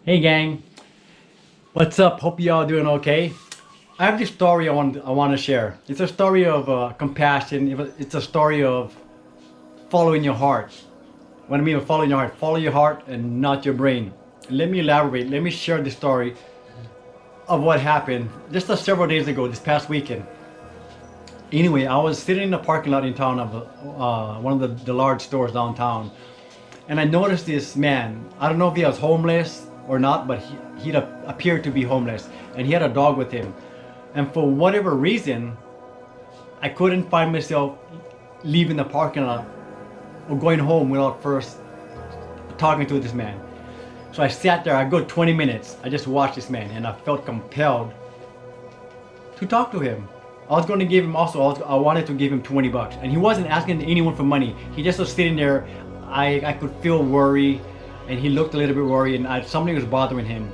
Hey gang, what's up? Hope you all doing okay. I have this story I want to share. It's a story of compassion. It's a story of following your heart. What I mean by following your heart, follow your heart and not your brain. Let me elaborate. Let me share the story of what happened just several days ago, this past weekend. Anyway, I was sitting in the parking lot in town of one of the large stores downtown, and I noticed this man. I don't know if he was homeless or not, but he appeared to be homeless, and he had a dog with him. And for whatever reason, I couldn't find myself leaving the parking lot or going home without first talking to this man. So I sat there, I go 20 minutes, I just watched this man, and I felt compelled to talk to him. I was going to give him I wanted to give him 20 bucks, and he wasn't asking anyone for money. He just was sitting there. I could feel worry, and he looked a little bit worried, and something was bothering him.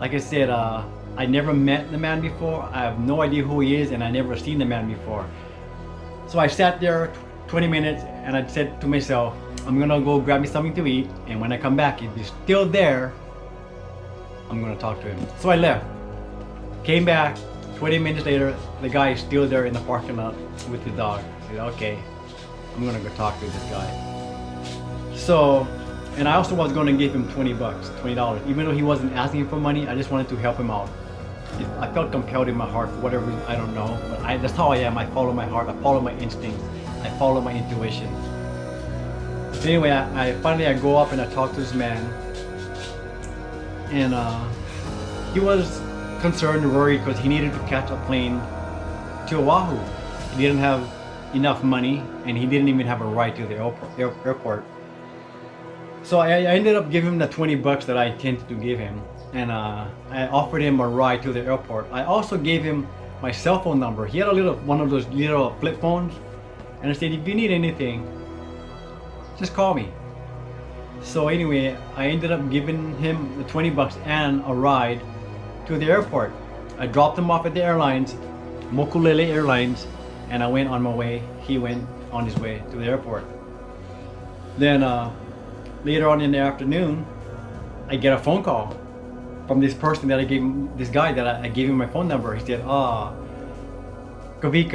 Like I said, I never met the man before. I have no idea who he is, and I never seen the man before. So I sat there 20 minutes, and I said to myself, I'm gonna go grab me something to eat, and when I come back, if he's still there, I'm gonna talk to him. So I left, came back. 20 minutes later, the guy is still there in the parking lot with the dog. I said, okay, I'm gonna go talk to this guy. So, and I also was gonna give him 20 bucks, $20. Even though he wasn't asking for money, I just wanted to help him out. I felt compelled in my heart for whatever reason, I don't know. But that's how I am. I follow my heart, I follow my instincts, I follow my intuition. Anyway, I finally go up and I talk to this man. And he was concerned and worried because he needed to catch a plane to Oahu. He didn't have enough money, and he didn't even have a ride to the airport. So I ended up giving him the 20 bucks that I intended to give him, and I offered him a ride to the airport. I also gave him my cell phone number. He had one of those little flip phones, and I said, if you need anything, just call me. So anyway, I ended up giving him the 20 bucks and a ride to the airport. I dropped him off at the airlines, Mokulele Airlines, and I went on my way. He went on his way to the airport. Then later on in the afternoon, I get a phone call from this person that I gave him, this guy that I gave him my phone number. He said, Kavika,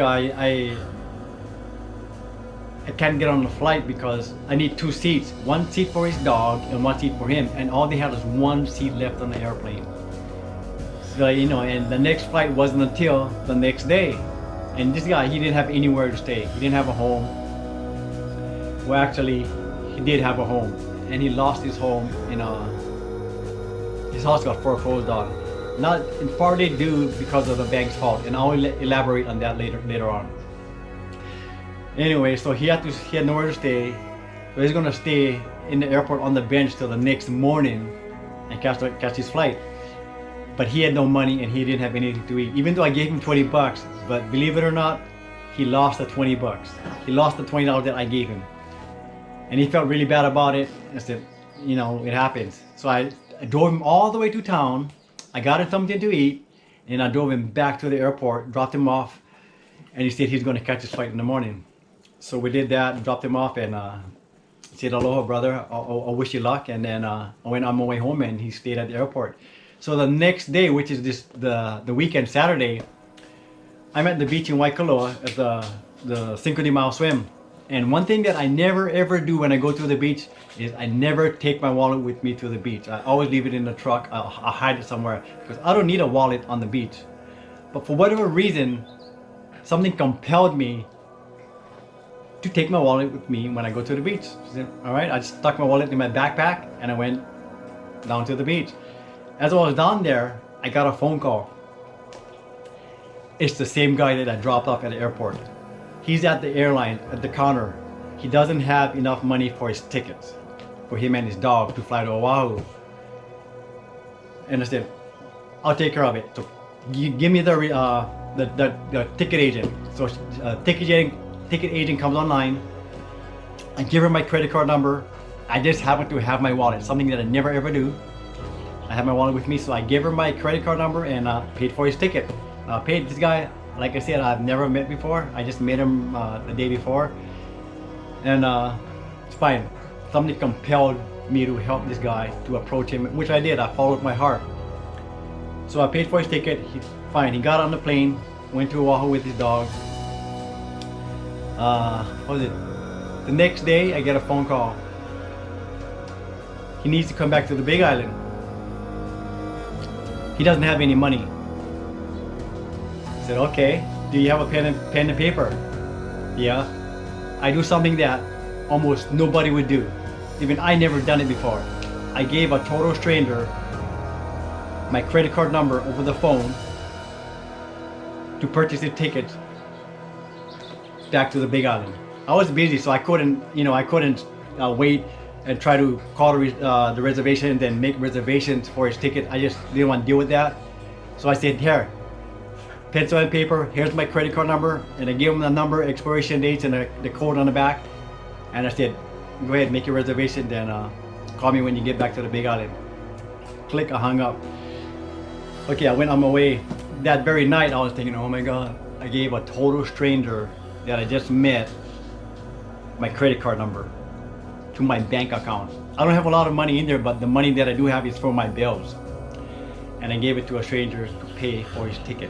I can't get on the flight because I need two seats. One seat for his dog and one seat for him, and all they had was one seat left on the airplane. So, and the next flight wasn't until the next day. And this guy, he didn't have anywhere to stay. He didn't have a home. Well, actually, he did have a home, and he lost his home his house got foreclosed on. Not partly due because of the bank's fault, and I'll elaborate on that later on. Anyway, so he had nowhere to stay. So he's gonna stay in the airport on the bench till the next morning and catch his flight. But he had no money and he didn't have anything to eat. Even though I gave him 20 bucks, but believe it or not, he lost the 20 bucks. He lost the $20 that I gave him. And he felt really bad about it. I said, it happens. So I drove him all the way to town. I got him something to eat, and I drove him back to the airport, dropped him off, and he said he's going to catch his flight in the morning. So we did that, dropped him off, and said, aloha, brother, I wish you luck. And then I went on my way home, and he stayed at the airport. So the next day, which is the weekend, Saturday, I'm at the beach in Waikoloa at the Cinco de Mayo swim. And one thing that I never ever do when I go to the beach is I never take my wallet with me to the beach. I always leave it in the truck. I'll hide it somewhere because I don't need a wallet on the beach. But for whatever reason, something compelled me to take my wallet with me when I go to the beach. So, all right, I just stuck my wallet in my backpack and I went down to the beach. As I was down there, I got a phone call. It's the same guy that I dropped off at the airport. He's at the airline, at the counter. He doesn't have enough money for his tickets, for him and his dog to fly to Oahu. And I said, I'll take care of it. So give me the ticket agent. So ticket agent comes online. I give her my credit card number. I just happen to have my wallet, something that I never ever do. I have my wallet with me, so I gave her my credit card number and paid for his ticket. Paid this guy, like I said, I've never met before. I just met him the day before. And it's fine. Something compelled me to help this guy, to approach him, which I did. I followed my heart. So I paid for his ticket. Fine. He got on the plane, went to Oahu with his dog. What was it? The next day, I get a phone call. He needs to come back to the Big Island. He doesn't have any money. I said, okay. Do you have a pen and paper? Yeah. I do something that almost nobody would do. Even I never done it before. I gave a total stranger my credit card number over the phone to purchase a ticket back to the Big Island. I was busy, so I couldn't wait and try to call the reservation and then make reservations for his ticket. I just didn't want to deal with that. So I said, here, pencil and paper, here's my credit card number. And I gave him the number, expiration dates, and the code on the back. And I said, go ahead, make your reservation, then call me when you get back to the Big Island. Click, I hung up. Okay, I went on my way. That very night, I was thinking, oh my God, I gave a total stranger that I just met my credit card number to my bank account. I don't have a lot of money in there, but the money that I do have is for my bills. And I gave it to a stranger to pay for his ticket.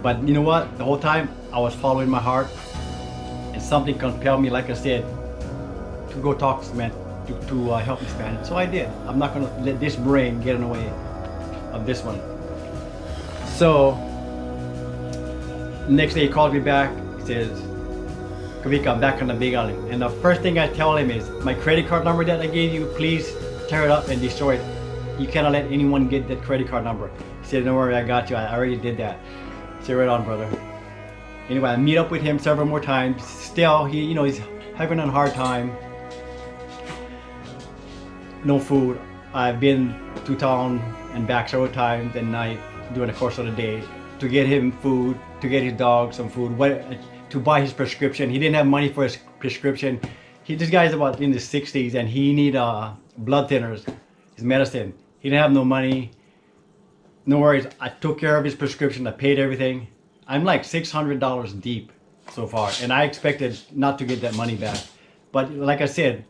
But you know what? The whole time I was following my heart, and something compelled me, like I said, to go talk to this man, to help this man. So I did. I'm not gonna let this brain get in the way of this one. So next day he called me back. He says, Kavika, I'm back on the Big Island. And the first thing I tell him is, my credit card number that I gave you, please tear it up and destroy it. You cannot let anyone get that credit card number. He said, don't worry, I got you. I already did that. I said, right on, brother. Anyway, I meet up with him several more times. Still, he's having a hard time. No food. I've been to town and back several times at night during the course of the day to get him food, to get his dog some food, to buy his prescription. He didn't have money for his prescription. This guy's about in his 60s and he need blood thinners, his medicine. He didn't have no money. No worries, I took care of his prescription. I paid everything. I'm like $600 deep so far, and I expected not to get that money back. But like I said,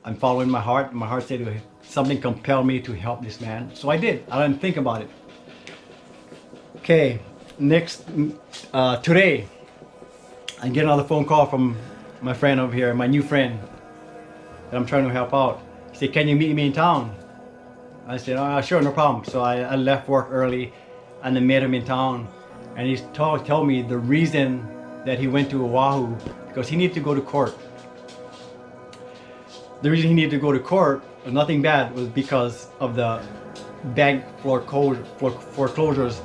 I'm following my heart. My heart said something compelled me to help this man. So I did. I didn't think about it. Okay, today, I get another phone call from my friend over here, my new friend that I'm trying to help out. He said, can you meet me in town? I said, oh, sure, no problem. So I left work early and I met him in town. And he told me the reason that he went to Oahu, because he needed to go to court. The reason he needed to go to court was nothing bad, was because of the bank foreclosures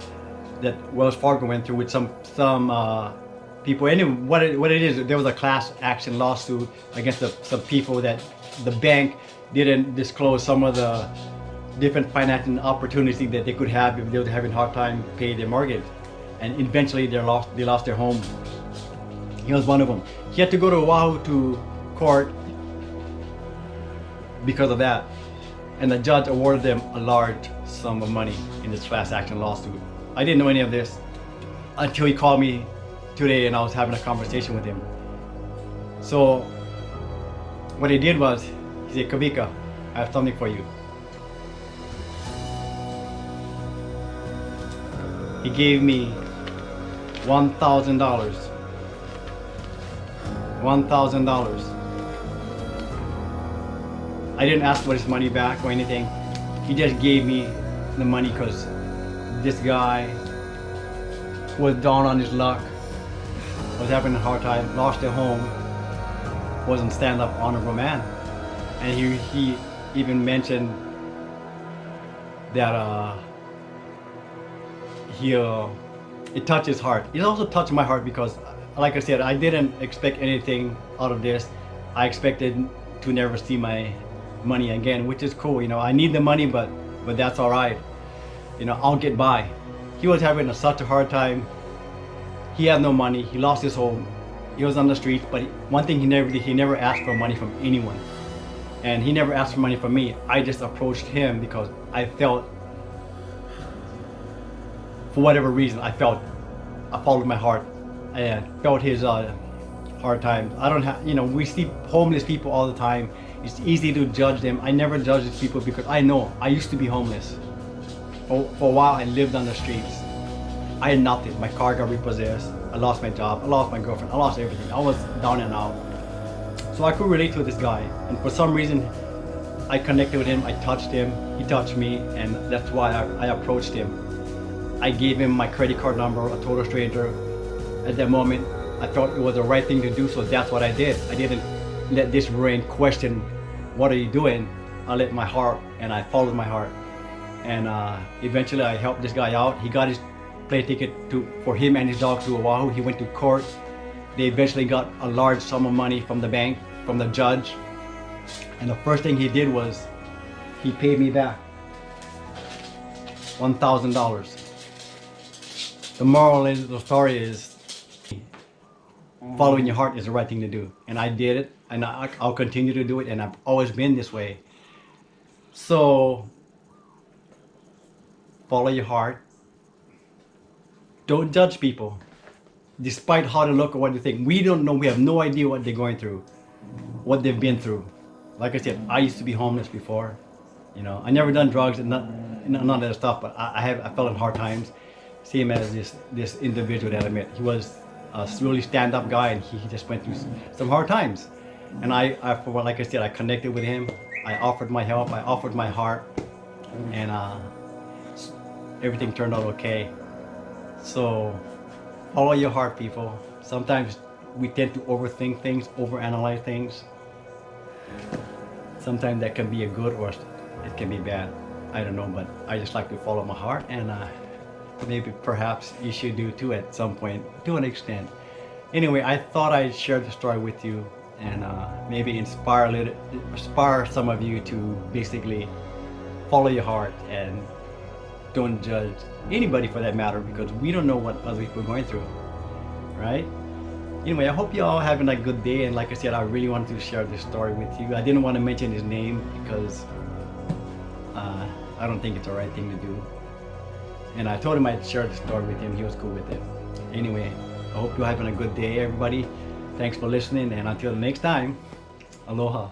that Wells Fargo went through with some people. Anyway, what it is, there was a class action lawsuit against some people that the bank didn't disclose some of the different financial opportunities that they could have if they were having a hard time paying their mortgage. And eventually they lost their home. He was one of them. He had to go to Oahu to court because of that. And the judge awarded them a large sum of money in this class action lawsuit. I didn't know any of this until he called me today and I was having a conversation with him. So what he did was, he said, Kavika, I have something for you. He gave me $1,000. $1,000. I didn't ask for his money back or anything. He just gave me the money because this guy was down on his luck, was having a hard time, lost their home, wasn't stand-up honorable man. And he even mentioned that it touched his heart. It also touched my heart because, like I said, I didn't expect anything out of this. I expected to never see my money again, which is cool. I need the money, but that's all right. I'll get by. He was having such a hard time. He had no money. He lost his home. He was on the streets. But one thing he never did, he never asked for money from anyone. And he never asked for money from me. I just approached him because I felt, for whatever reason, I followed my heart and felt his hard times. I don't have, we see homeless people all the time. It's easy to judge them. I never judge these people because I know I used to be homeless. For a while, I lived on the streets. I had nothing. My car got repossessed. I lost my job. I lost my girlfriend. I lost everything. I was down and out. So I could relate to this guy. And for some reason, I connected with him. I touched him. He touched me. And that's why I approached him. I gave him my credit card number, a total stranger. At that moment, I thought it was the right thing to do. So that's what I did. I didn't let this brain question, what are you doing? I let my heart, and I followed my heart. And eventually I helped this guy out. He got his plane ticket for him and his dog to Oahu. He went to court. They eventually got a large sum of money from the bank, from the judge. And the first thing he did was he paid me back $1,000. The moral of the story is following your heart is the right thing to do. And I did it, and I'll continue to do it, and I've always been this way. So follow your heart. Don't judge people, despite how they look or what they think. We don't know. We have no idea what they're going through, what they've been through. Like I said, I used to be homeless before. I never done drugs and none of that stuff, but I fell in hard times. Same as this individual that I met. He was a really stand-up guy, and he just went through some hard times. And like I said, I connected with him. I offered my help. I offered my heart, and everything turned out okay. So follow your heart, people. Sometimes we tend to overthink things, overanalyze things. Sometimes that can be a good, or it can be bad. I don't know, but I just like to follow my heart, and maybe perhaps you should do too at some point, to an extent. Anyway, I thought I'd share the story with you, and maybe inspire some of you to basically follow your heart and don't judge anybody for that matter, because we don't know what other people are going through, right? Anyway, I hope you all having a good day, and like I said, I really wanted to share this story with you. I didn't want to mention his name because I don't think it's the right thing to do. And I told him I'd share the story with him. He was cool with it. Anyway, I hope you're having a good day, everybody. Thanks for listening, and until the next time, aloha.